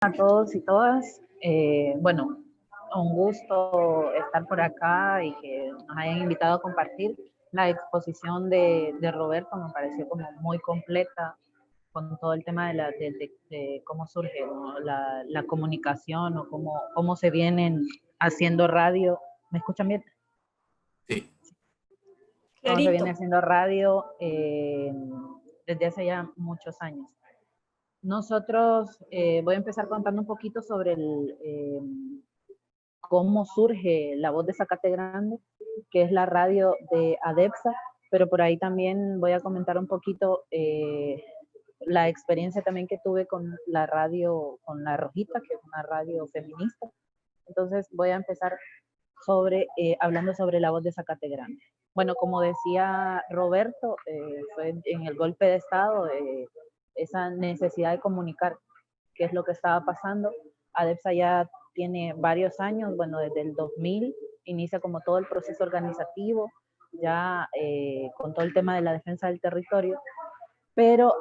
A todos y todas. Bueno, un gusto estar por acá y que nos hayan invitado a compartir. La exposición de Roberto me pareció como muy completa con todo el tema de cómo surge, ¿no? la comunicación o cómo se vienen haciendo radio. ¿Me escuchan bien? Sí. Cómo se Clarito. viene haciendo radio desde hace ya muchos años. Nosotros, voy a empezar contando un poquito sobre cómo surge La Voz de Zacate Grande, que es la radio de ADEPSA, pero por ahí también voy a comentar un poquito la experiencia también que tuve con la radio, con La Rojita, que es una radio feminista. Entonces voy a empezar hablando sobre La Voz de Zacate Grande. Bueno, como decía Roberto, fue en el golpe de Estado, esa necesidad de comunicar qué es lo que estaba pasando. ADEPSA ya tiene varios años, bueno, desde el 2000 inicia como todo el proceso organizativo, ya con todo el tema de la defensa del territorio, pero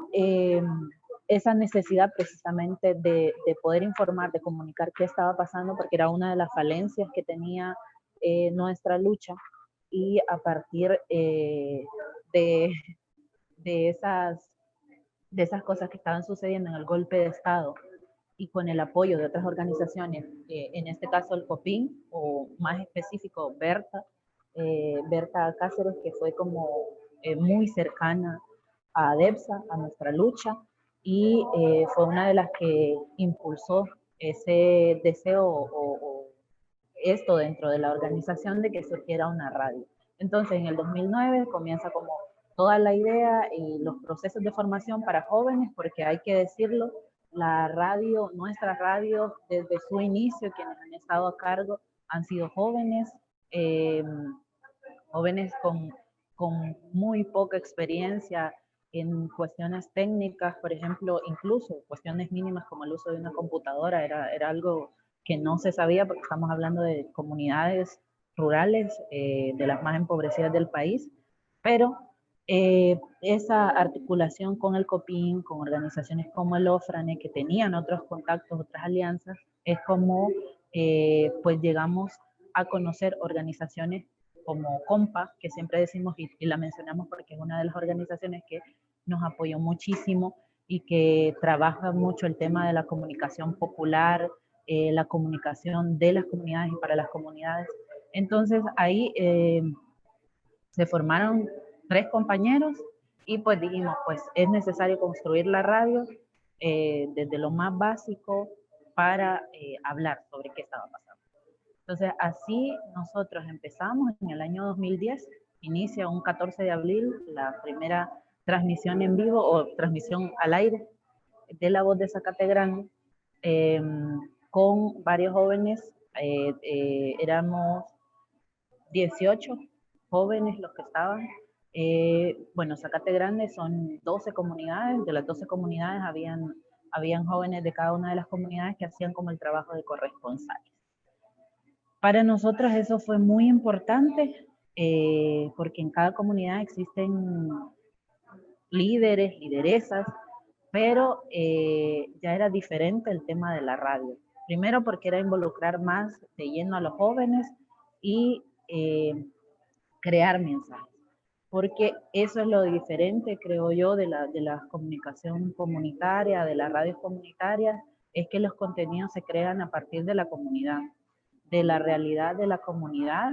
esa necesidad precisamente de poder informar, de comunicar qué estaba pasando, porque era una de las falencias que tenía nuestra lucha, y a partir de, de, esas, de esas cosas que estaban sucediendo en el golpe de Estado y con el apoyo de otras organizaciones, en este caso el COPIN, o más específico Berta Cáceres, que fue como muy cercana a ADEPSA, a nuestra lucha, y fue una de las que impulsó ese deseo o esto dentro de la organización de que surgiera una radio. Entonces, en el 2009 comienza como toda la idea y los procesos de formación para jóvenes, porque hay que decirlo, la radio, nuestra radio, desde su inicio, quienes han estado a cargo han sido jóvenes, eh, jóvenes con muy poca experiencia en cuestiones técnicas, por ejemplo, incluso cuestiones mínimas como el uso de una computadora, era algo que no se sabía porque estamos hablando de comunidades rurales, de las más empobrecidas del país, pero esa articulación con el COPIN, con organizaciones como el OFRANE, que tenían otros contactos, otras alianzas, es como pues llegamos a conocer organizaciones como COMPA, que siempre decimos y la mencionamos porque es una de las organizaciones que nos apoyó muchísimo y que trabaja mucho el tema de la comunicación popular, la comunicación de las comunidades y para las comunidades. Entonces ahí se formaron 3 compañeros y pues dijimos, pues es necesario construir la radio desde lo más básico para hablar sobre qué estaba pasando. Entonces, así nosotros empezamos en el año 2010, inicia un 14 de abril la primera transmisión en vivo o transmisión al aire de La Voz de Zacate Grande, eh, con varios jóvenes, éramos 18 jóvenes los que estaban. Bueno, Zacate Grande son 12 comunidades, de las 12 comunidades habían jóvenes de cada una de las comunidades que hacían como el trabajo de corresponsales. Para nosotros eso fue muy importante porque en cada comunidad existen líderes, lideresas, pero ya era diferente el tema de la radio. Primero porque era involucrar más de lleno a los jóvenes y crear mensajes. Porque eso es lo diferente, creo yo, de la comunicación comunitaria, de las radios comunitarias, es que los contenidos se crean a partir de la comunidad, de la realidad de la comunidad,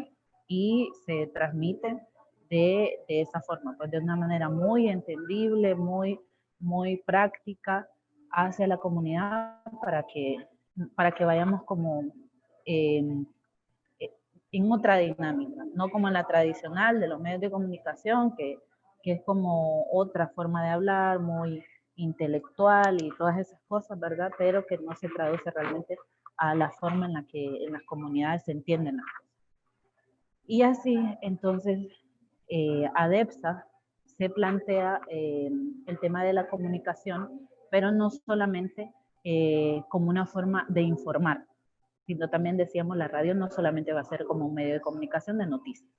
y se transmiten de esa forma, pues de una manera muy entendible, muy práctica hacia la comunidad para que vayamos como eh, en otra dinámica, no como en la tradicional de los medios de comunicación, que es como otra forma de hablar, muy intelectual y todas esas cosas, ¿verdad? Pero que no se traduce realmente a la forma en la que en las comunidades se entienden las cosas. Y así, entonces, ADEPSA se plantea el tema de la comunicación, pero no solamente como una forma de informar, sino también decíamos, la radio no solamente va a ser como un medio de comunicación de noticias.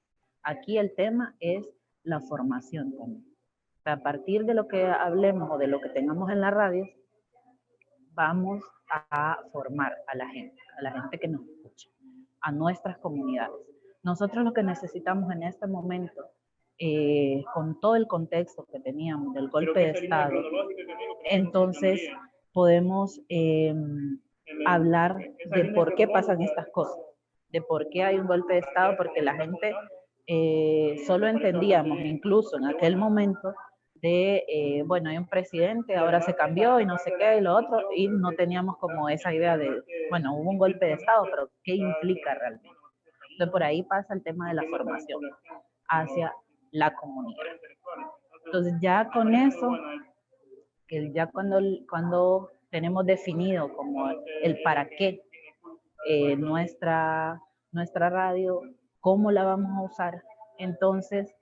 Aquí el tema es la formación también. O sea, a partir de lo que hablemos o de lo que tengamos en la radio, vamos a formar a la gente que nos escucha, a nuestras comunidades. Nosotros lo que necesitamos en este momento, con todo el contexto que teníamos del golpe de Estado, entonces podemos hablar de por qué pasan estas cosas, de por qué hay un golpe de Estado, porque la gente solo entendíamos, incluso en aquel momento, bueno, hay un presidente, ahora se cambió y no sé qué y lo otro, y no teníamos como esa idea de, bueno, hubo un golpe de Estado, pero ¿qué implica realmente? Entonces por ahí pasa el tema de la formación hacia la comunidad. Entonces ya con eso, que ya cuando tenemos definido como el para qué nuestra radio, cómo la vamos a usar, entonces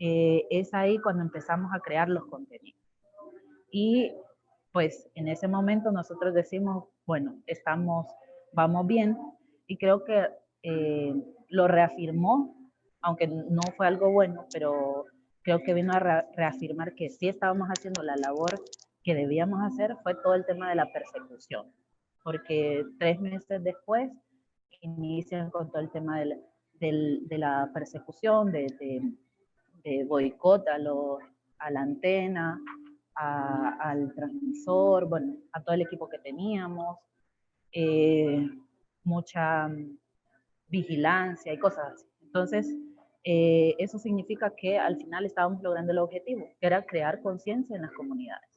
es ahí cuando empezamos a crear los contenidos. Y pues en ese momento nosotros decimos, bueno, vamos bien, y creo que lo reafirmó, aunque no fue algo bueno, pero creo que vino a reafirmar que sí estábamos haciendo la labor que debíamos hacer, fue todo el tema de la persecución, porque 3 meses después inician con todo el tema de la persecución, de boicot a la antena, al transmisor, bueno, a todo el equipo que teníamos, mucha vigilancia y cosas así. Entonces, eso significa que al final estábamos logrando el objetivo, que era crear conciencia en las comunidades.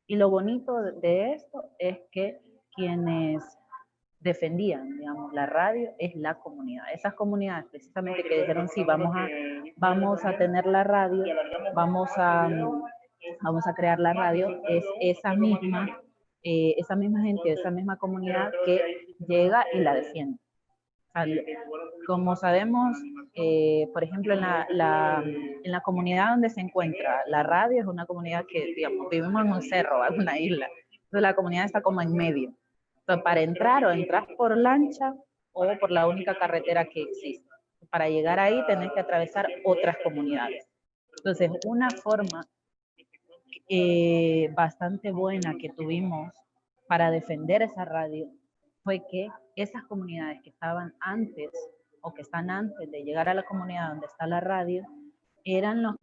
Y lo bonito de esto es que quienes defendían, digamos, la radio es la comunidad. Esas comunidades precisamente que dijeron, sí, vamos a tener la radio, vamos a crear la radio, es esa misma gente, esa misma comunidad que llega y la defiende. O sea, como sabemos, por ejemplo, en la comunidad donde se encuentra la radio, es una comunidad que, digamos, vivimos en un cerro, en una isla. Entonces la comunidad está como en medio. Entonces, para entrar, o entras por lancha o por la única carretera que existe. Para llegar ahí tenés que atravesar otras comunidades. Entonces, una forma bastante buena que tuvimos para defender esa radio fue que esas comunidades que estaban antes o que están antes de llegar a la comunidad donde está la radio, eran los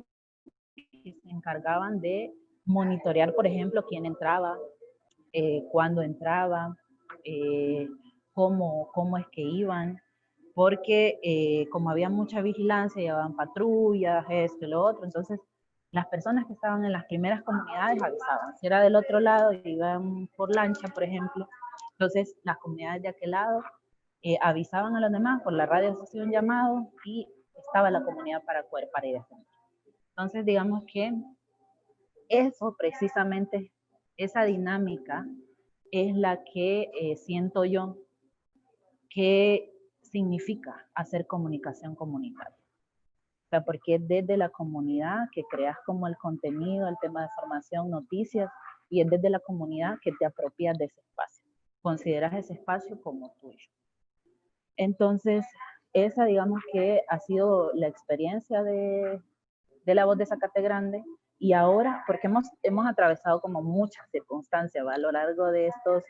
que se encargaban de monitorear, por ejemplo, quién entraba, cuándo entraba, cómo es que iban, porque como había mucha vigilancia, llevaban patrullas, esto y lo otro, entonces las personas que estaban en las primeras comunidades avisaban. Si era del otro lado, iban por lancha, por ejemplo, entonces las comunidades de aquel lado avisaban a los demás, por la radio se hacía un llamado y estaba la comunidad para ir a defender. Entonces digamos que eso precisamente, esa dinámica es la que siento yo que significa hacer comunicación comunitaria. O sea, porque es desde la comunidad que creas como el contenido, el tema de formación, noticias, y es desde la comunidad que te apropias de ese espacio. Consideras ese espacio como tuyo. Entonces, esa digamos que ha sido la experiencia de La Voz de Zacate Grande, y ahora, porque hemos atravesado como muchas circunstancias, ¿va? A lo largo de estos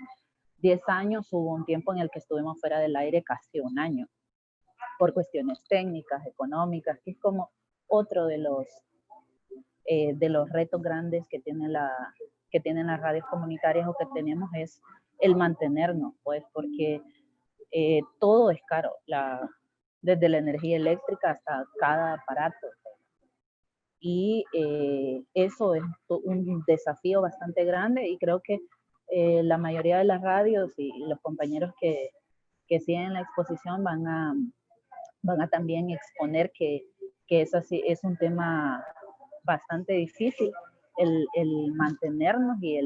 10 años hubo un tiempo en el que estuvimos fuera del aire casi un año, por cuestiones técnicas, económicas, que es como otro de los retos grandes que tienen las radios comunitarias o que tenemos, es el mantenernos, pues, porque todo es caro, desde la energía eléctrica hasta cada aparato. Y eso es un desafío bastante grande, y creo que la mayoría de las radios y los compañeros que siguen la exposición van a también exponer que eso sí es un tema bastante difícil, el mantenernos y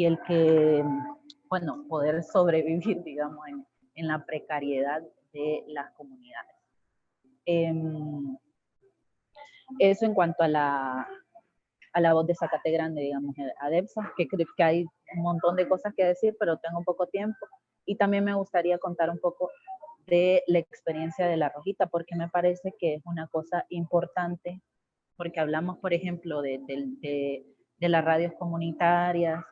el que, bueno, poder sobrevivir, digamos, en la precariedad de las comunidades. Eso en cuanto a la voz de Zacate Grande, digamos, ADEPSA, que creo que hay un montón de cosas que decir, pero tengo poco tiempo. Y también me gustaría contar un poco de la experiencia de La Rojita, porque me parece que es una cosa importante, porque hablamos, por ejemplo, de las radios comunitarias,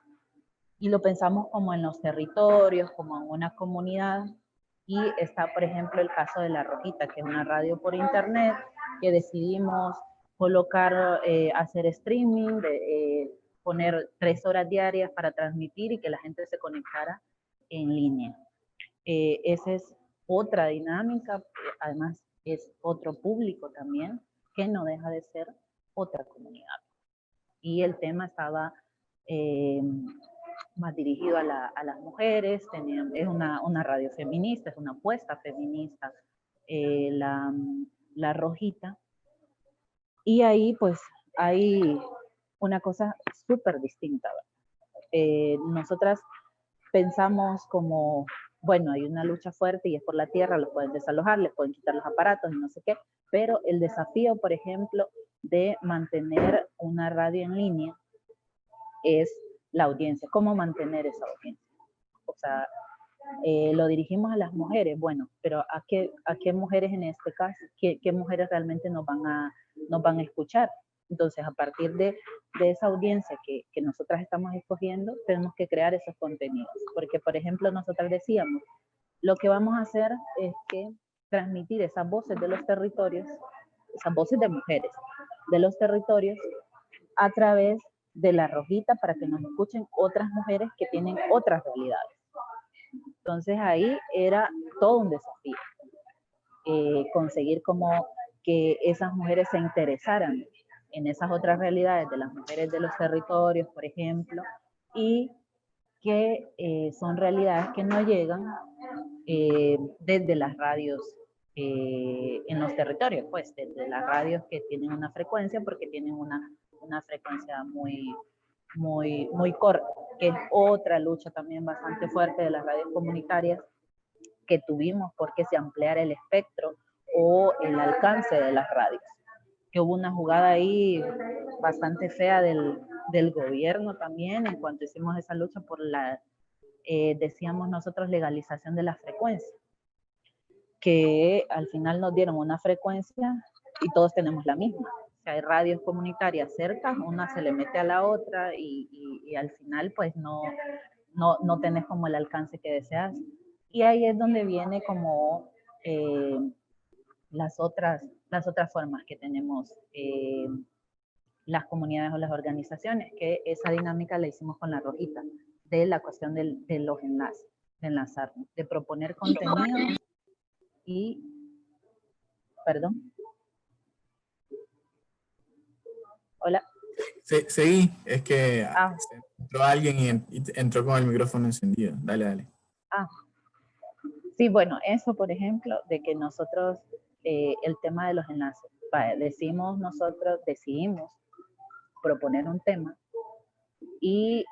y lo pensamos como en los territorios, como en una comunidad. Y está, por ejemplo, el caso de La Rojita, que es una radio por internet, que decidimos colocar, hacer streaming, poner 3 horas diarias para transmitir y que la gente se conectara en línea. Esa es otra dinámica, además es otro público también, que no deja de ser otra comunidad. Y el tema estaba más dirigido a las mujeres, es una radio feminista, es una apuesta feminista, la Rojita. Y ahí pues hay una cosa súper distinta. Nosotras pensamos como, bueno, hay una lucha fuerte y es por la tierra, los pueden desalojar, les pueden quitar los aparatos y no sé qué, pero el desafío, por ejemplo, de mantener una radio en línea es la audiencia, cómo mantener esa audiencia. O sea, lo dirigimos a las mujeres, bueno, pero ¿a qué mujeres en este caso? ¿Qué mujeres realmente nos van a escuchar? Entonces, a partir de esa audiencia que nosotras estamos escogiendo, tenemos que crear esos contenidos. Porque, por ejemplo, nosotras decíamos, lo que vamos a hacer es que transmitir esas voces de los territorios, esas voces de mujeres de los territorios, a través de La Rojita para que nos escuchen otras mujeres que tienen otras realidades. Entonces ahí era todo un desafío, conseguir como que esas mujeres se interesaran en esas otras realidades de las mujeres de los territorios, por ejemplo, y que son realidades que no llegan desde las radios en los territorios, pues desde las radios que tienen una frecuencia, porque tienen una frecuencia muy corta, que es otra lucha también bastante fuerte de las radios comunitarias que tuvimos porque se ampliara el espectro o el alcance de las radios. Que hubo una jugada ahí bastante fea del gobierno también en cuanto hicimos esa lucha por la, decíamos nosotros, legalización de la frecuencia, que al final nos dieron una frecuencia y todos tenemos la misma. O sea, hay radios comunitarias cerca, una se le mete a la otra y al final pues no tenés como el alcance que deseas. Y ahí es donde viene como las otras formas que tenemos las comunidades o las organizaciones, que esa dinámica la hicimos con La Rojita, de la cuestión de los enlaces, de enlazar, de proponer contenido y, perdón. Hola. Seguí, es que entró alguien y entró con el micrófono encendido. Dale. Sí, bueno, eso por ejemplo, de que nosotros, el tema de los enlaces, decidimos proponer un tema y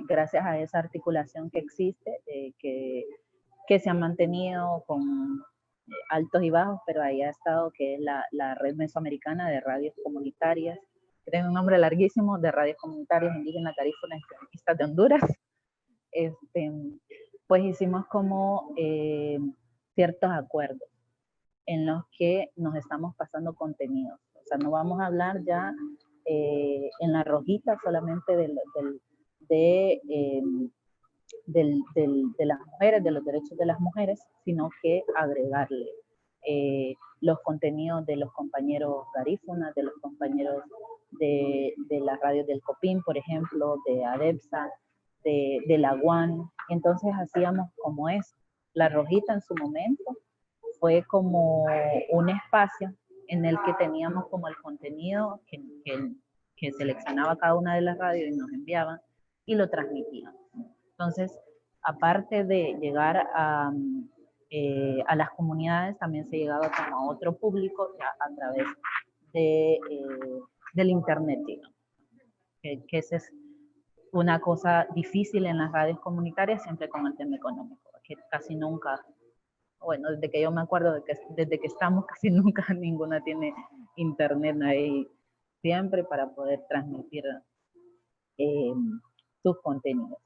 gracias a esa articulación que existe, que se ha mantenido con altos y bajos, pero ahí ha estado, que es la Red Mesoamericana de Radios Comunitarias, que tiene un nombre larguísimo, de Radios Comunitarias Indígenas Garífunas y Feministas de Honduras. Pues hicimos como ciertos acuerdos en los que nos estamos pasando contenidos. O sea, no vamos a hablar ya en La Rojita solamente de las mujeres, de los derechos de las mujeres, sino que agregarle los contenidos de los compañeros garífunas, de los compañeros de las radios del COPIN, por ejemplo, de ADEPSA, de la UAN. Entonces hacíamos como eso. La Rojita en su momento fue como un espacio en el que teníamos como el contenido que seleccionaba cada una de las radios y nos enviaban y lo transmitían. Entonces, aparte de llegar a las comunidades, también se llegaba como a otro público ya a través del internet, digamos. Que esa es una cosa difícil en las radios comunitarias, siempre con el tema económico, que casi nunca, bueno, desde que yo me acuerdo, desde que estamos, casi nunca ninguna tiene internet ahí siempre para poder transmitir sus contenidos.